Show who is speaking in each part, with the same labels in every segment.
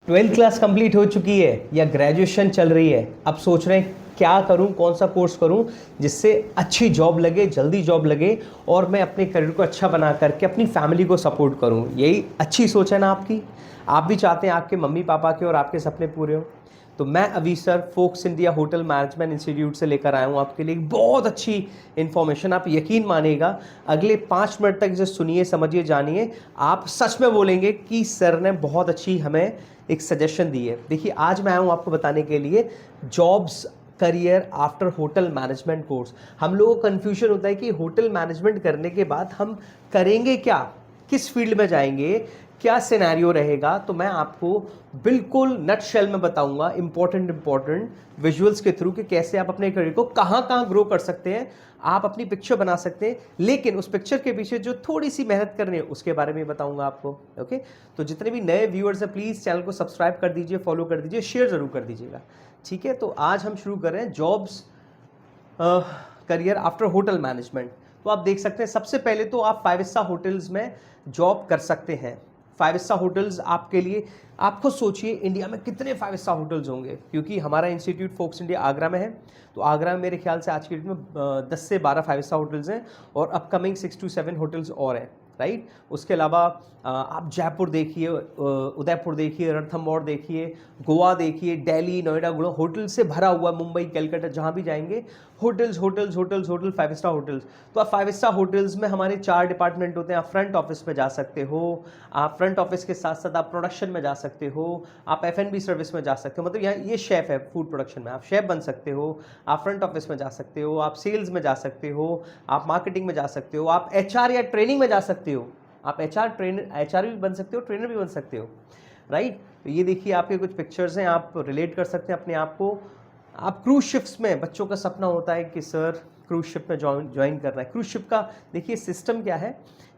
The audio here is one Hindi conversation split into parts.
Speaker 1: ट्वेल्थ क्लास कंप्लीट हो चुकी है या ग्रेजुएशन चल रही है, अब सोच रहे हैं क्या करूं, कौन सा कोर्स करूं जिससे अच्छी जॉब लगे, जल्दी जॉब लगे और मैं अपने करियर को अच्छा बना करके अपनी फैमिली को सपोर्ट करूं। यही अच्छी सोच है ना आपकी। आप भी चाहते हैं आपके मम्मी पापा के और आपके सपने पूरे हों। तो मैं अभी sir Fox India hotel management institute से लेकर आया हूँ आपके लिए एक बहुत अच्छी इन्फॉर्मेशन। आप यकीन मानिएगा, अगले 5 मिनट तक इसे सुनिए, समझिए, जानिए। आप सच में बोलेंगे कि सर ने बहुत अच्छी हमें एक सजेशन दी है। देखिए, आज मैं आया हूँ आपको बताने के लिए jobs career after hotel management course. हम लोगों को कन्फ्यूजन होता है कि होटल मैनेजमेंट करने के बाद हम करेंगे क्या, किस फील्ड में जाएंगे, क्या सिनेरियो रहेगा। तो मैं आपको बिल्कुल नटशेल में बताऊंगा, इंपॉर्टेंट विजुअल्स के थ्रू, कि कैसे आप अपने करियर को कहां कहां ग्रो कर सकते हैं। आप अपनी पिक्चर बना सकते हैं, लेकिन उस पिक्चर के पीछे जो थोड़ी सी मेहनत करनी है उसके बारे में बताऊंगा आपको। ओके, तो जितने भी नए व्यूअर्स हैं प्लीज चैनल को सब्सक्राइब कर दीजिए, फॉलो कर दीजिए, शेयर जरूर कर दीजिएगा। ठीक है, तो आज हम शुरू कर रहे हैं jobs career after hotel management. तो आप देख सकते हैं, सबसे पहले तो आप 5 स्टार होटल्स में जॉब कर सकते हैं। 5 स्टार होटल्स आपके लिए, आप खुद सोचिए इंडिया में कितने 5 स्टार होटल्स होंगे, क्योंकि हमारा इंस्टीट्यूट फोक्स इंडिया आगरा में है। तो आगरा में मेरे ख्याल से आज की डेट में 10 से 12 5 स्टार होटल्स हैं और अपकमिंग 6 to 7 होटल्स और हैं, राइट। उसके अलावा आप जयपुर देखिए, उदयपुर देखिए, रणथंबोर देखिए, गोवा देखिए, दिल्ली, नोएडा, गुड़गांव होटल से भरा हुआ, मुंबई, कलकत्ता, जहाँ भी जाएंगे hotels hotels hotels hotel 5 star hotels. तो आप 5 स्टार होटल्स में हमारे 4 डिपार्टमेंट होते हैं। आप फ्रंट ऑफिस में जा सकते हो, आप फ्रंट ऑफिस के साथ साथ आप प्रोडक्शन में जा सकते हो, आप F&B सर्विस में जा सकते हो। मतलब यहाँ ये शेफ है, फूड प्रोडक्शन में आप शेफ बन सकते हो, आप फ्रंट ऑफिस में जा सकते हो, आप सेल्स में जा सकते हो, आप मार्केटिंग में जा सकते हो, आप HR या ट्रेनिंग में जा सकते हो। आप HR भी बन सकते हो, ट्रेनर भी बन सकते हो, राइट। तो ये देखिए आपके कुछ पिक्चर्स हैं, आप रिलेट कर सकते हैं अपने आप को। आप क्रूज शिप्स में, बच्चों का सपना होता है कि सर क्रूज शिप में ज्वाइन करना है। क्रूज शिप का देखिए सिस्टम क्या है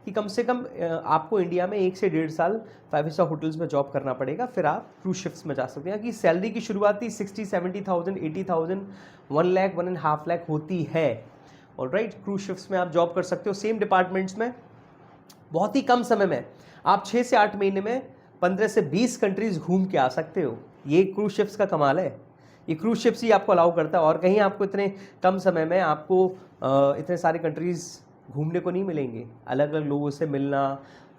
Speaker 1: कि कम से कम आपको इंडिया में 1 से 1.5 साल 5 स्टार होटल्स में जॉब करना पड़ेगा, फिर आप क्रूज शिप्स में जा सकते हैं। कि सैलरी की शुरुआत ही 60-70,000, 80,000, 1 लाख, 1.5 लाख होती है। ऑलराइट, क्रूज शिप्स में आप जॉब कर सकते हो सेम डिपार्टमेंट्स में, बहुत ही कम समय में। आप 6 से 8 महीने में 15 से 20 कंट्रीज घूम के आ सकते हो। ये क्रूज शिप्स का कमाल है। ये क्रूज शिप्स ही आपको अलाउ करता है, और कहीं आपको इतने कम समय में आपको इतने सारे कंट्रीज घूमने को नहीं मिलेंगे। अलग अलग लोगों से मिलना,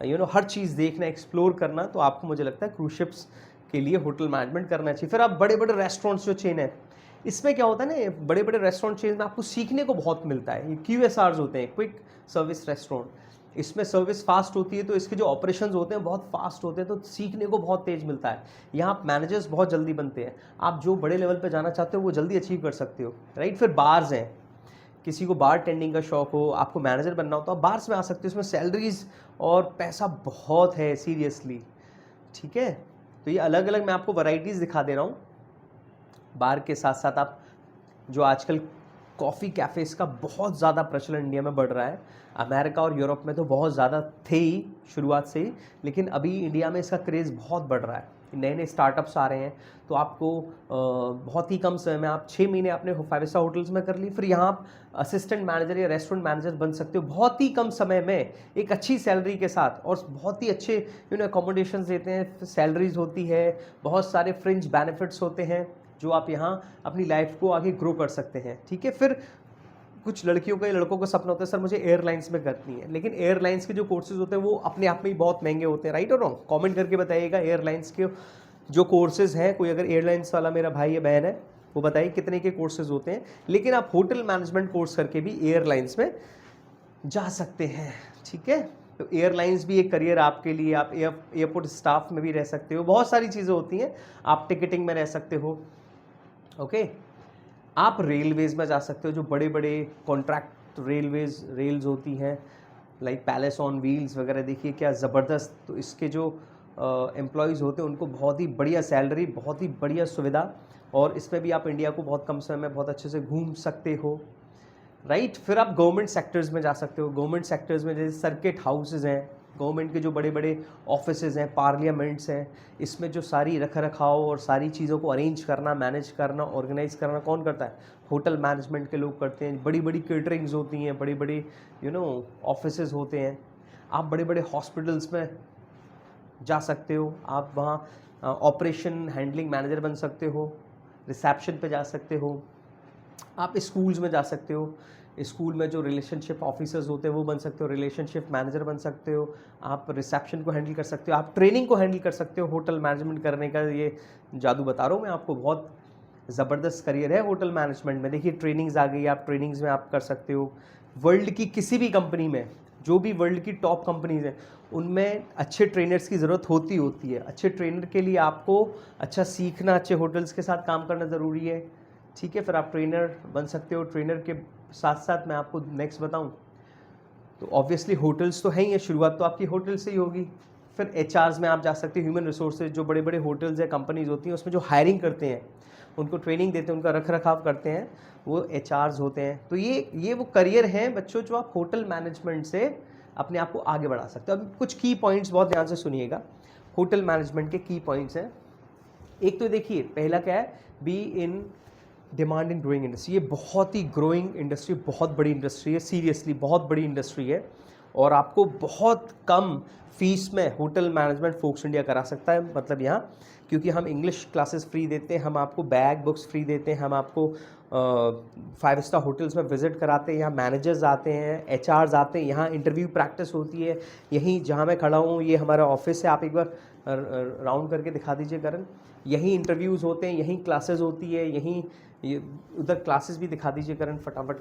Speaker 1: हर चीज़ देखना, एक्सप्लोर करना। तो आपको, मुझे लगता है, क्रूज शिप्स के लिए होटल मैनेजमेंट करना चाहिए। फिर आप बड़े बड़े रेस्टोरेंट्स जो चेन है, इसमें क्या होता है ना, बड़े बड़े रेस्टोरेंट चेन में आपको सीखने को बहुत मिलता है। ये QSRs होते हैं, क्विक सर्विस रेस्टोरेंट। इसमें सर्विस फास्ट होती है, तो इसके जो ऑपरेशंस होते हैं बहुत फास्ट होते हैं, तो सीखने को बहुत तेज मिलता है। यहाँ आप मैनेजर्स बहुत जल्दी बनते हैं। आप जो बड़े लेवल पे जाना चाहते हो वो जल्दी अचीव कर सकते हो, राइट। फिर बार्स हैं, किसी को बार टेंडिंग का शौक हो, आपको मैनेजर बनना हो, तो आप बार्स में आ सकते हो। इसमें सैलरीज और पैसा बहुत है, सीरियसली। ठीक है, तो ये अलग अलग मैं आपको वैरायटीज़ दिखा दे रहा हूँ। बार के साथ साथ आप, जो आजकल कॉफ़ी कैफ़ेज़ का बहुत ज़्यादा प्रचलन इंडिया में बढ़ रहा है। अमेरिका और यूरोप में तो बहुत ज़्यादा थे ही शुरुआत से ही, लेकिन अभी इंडिया में इसका क्रेज़ बहुत बढ़ रहा है। नए नए स्टार्टअप्स आ रहे हैं, तो आपको बहुत ही कम समय में, आप 6 महीने आपने 5 स्टार होटल्स में कर ली, फिर यहाँ आप असिस्टेंट मैनेजर या रेस्टोरेंट मैनेजर बन सकते हो बहुत ही कम समय में, एक अच्छी सैलरी के साथ। और बहुत ही अच्छे अकोमोडेशंस देते हैं, सैलरीज होती है, बहुत सारे फ्रिंज बेनिफिट्स होते हैं, जो आप यहाँ अपनी लाइफ को आगे ग्रो कर सकते हैं। ठीक है, फिर कुछ लड़कियों का या लड़कों का सपना होता है, सर मुझे एयरलाइंस में करनी है, लेकिन एयरलाइंस के जो कोर्सेज होते हैं वो अपने आप में ही बहुत महंगे होते हैं, राइट और रॉन्ग। कमेंट करके बताइएगा एयरलाइंस के जो कोर्सेज हैं, कोई अगर एयरलाइंस वाला मेरा भाई या बहन है वो बताइए कितने के कोर्सेज होते हैं। लेकिन आप होटल मैनेजमेंट कोर्स करके भी एयरलाइंस में जा सकते हैं। ठीक है, तो एयरलाइंस भी एक करियर आपके लिए। आप एयरपोर्ट स्टाफ में भी रह सकते हो, बहुत सारी चीज़ें होती हैं। आप टिकटिंग में रह सकते हो। ओके, आप रेलवेज में जा सकते हो, जो बड़े बड़े कॉन्ट्रैक्ट रेल्स होती हैं, लाइक पैलेस ऑन व्हील्स वगैरह। देखिए क्या ज़बरदस्त। तो इसके जो एम्प्लॉयज़ होते हैं उनको बहुत ही बढ़िया सैलरी, बहुत ही बढ़िया सुविधा, और इसमें भी आप इंडिया को बहुत कम समय में बहुत अच्छे से घूम सकते हो, राइट। फिर आप गवर्नमेंट सेक्टर्स में जा सकते हो। गवर्नमेंट सेक्टर्स में जैसे सर्किट हाउसेज हैं, गवर्नमेंट के जो बड़े बड़े ऑफिसेज हैं, पार्लियामेंट्स हैं, इसमें जो सारी रख रखाव और सारी चीज़ों को अरेंज करना, मैनेज करना, ऑर्गेनाइज करना कौन करता है? होटल मैनेजमेंट के लोग करते हैं। बड़ी बड़ी केटरिंग्स होती हैं, बड़ी बड़ी ऑफिसेज होते हैं। आप बड़े बड़े हॉस्पिटल्स में जा सकते हो, आप वहाँ ऑपरेशन हैंडलिंग मैनेजर बन सकते हो, रिसेप्शन पे जा सकते हो, आप स्कूल्स में जा सकते हो, स्कूल में जो रिलेशनशिप ऑफिसर्स होते हैं वो बन सकते हो, रिलेशनशिप मैनेजर बन सकते हो, आप रिसेप्शन को हैंडल कर सकते हो, आप ट्रेनिंग को हैंडल कर सकते हो। होटल मैनेजमेंट करने का ये जादू बता रहा हूँ मैं आपको, बहुत ज़बरदस्त करियर है होटल मैनेजमेंट में। देखिए ट्रेनिंग्स आ गई, आप ट्रेनिंग्स में आप कर सकते हो। वर्ल्ड की किसी भी कंपनी में, जो भी वर्ल्ड की टॉप कंपनीज हैं उनमें अच्छे ट्रेनर्स की ज़रूरत होती है। अच्छे ट्रेनर के लिए आपको अच्छा सीखना, अच्छे होटल्स के साथ काम करना ज़रूरी है। ठीक है, फिर आप ट्रेनर बन सकते हो। ट्रेनर के साथ साथ मैं आपको नेक्स्ट बताऊं तो ऑब्वियसली होटल्स तो है ही है, शुरुआत तो आपकी होटल से ही होगी। फिर एचआरस में आप जा सकते हो, ह्यूमन रिसोर्सेज, जो बड़े बड़े होटल्स या कंपनीज होती हैं उसमें जो हायरिंग करते हैं, उनको ट्रेनिंग देते हैं, उनका रख रखाव करते हैं, वो एचआरस होते हैं। तो ये वो करियर हैं बच्चों जो आप होटल मैनेजमेंट से अपने आप को आगे बढ़ा सकते हो। अब कुछ की पॉइंट्स बहुत ध्यान से सुनिएगा, होटल मैनेजमेंट के की पॉइंट्स हैं। एक तो देखिए पहला क्या है, be in demand in growing industry. ये बहुत ही ग्रोइंग इंडस्ट्री, बहुत बड़ी इंडस्ट्री है, सीरियसली बहुत बड़ी इंडस्ट्री है। और आपको बहुत कम फीस में होटल मैनेजमेंट फोक्स इंडिया करा सकता है। मतलब यहाँ क्योंकि हम इंग्लिश क्लासेस फ्री देते हैं, हम आपको बैग बुक्स फ्री देते हैं, हम आपको 5 स्टार होटल्स में विजिट कराते हैं, यहाँ मैनेजर्स आते हैं, एचआरस आते हैं, यहाँ इंटरव्यू प्रैक्टिस होती है। यहीं जहाँ मैं खड़ा हूँ ये हमारा ऑफिस है, आप एक बार राउंड करके दिखा दीजिए करण। यहीं इंटरव्यूज़ होते हैं, यहीं क्लासेस होती है, यहीं उधर क्लासेस भी दिखा दीजिए करण फटाफट।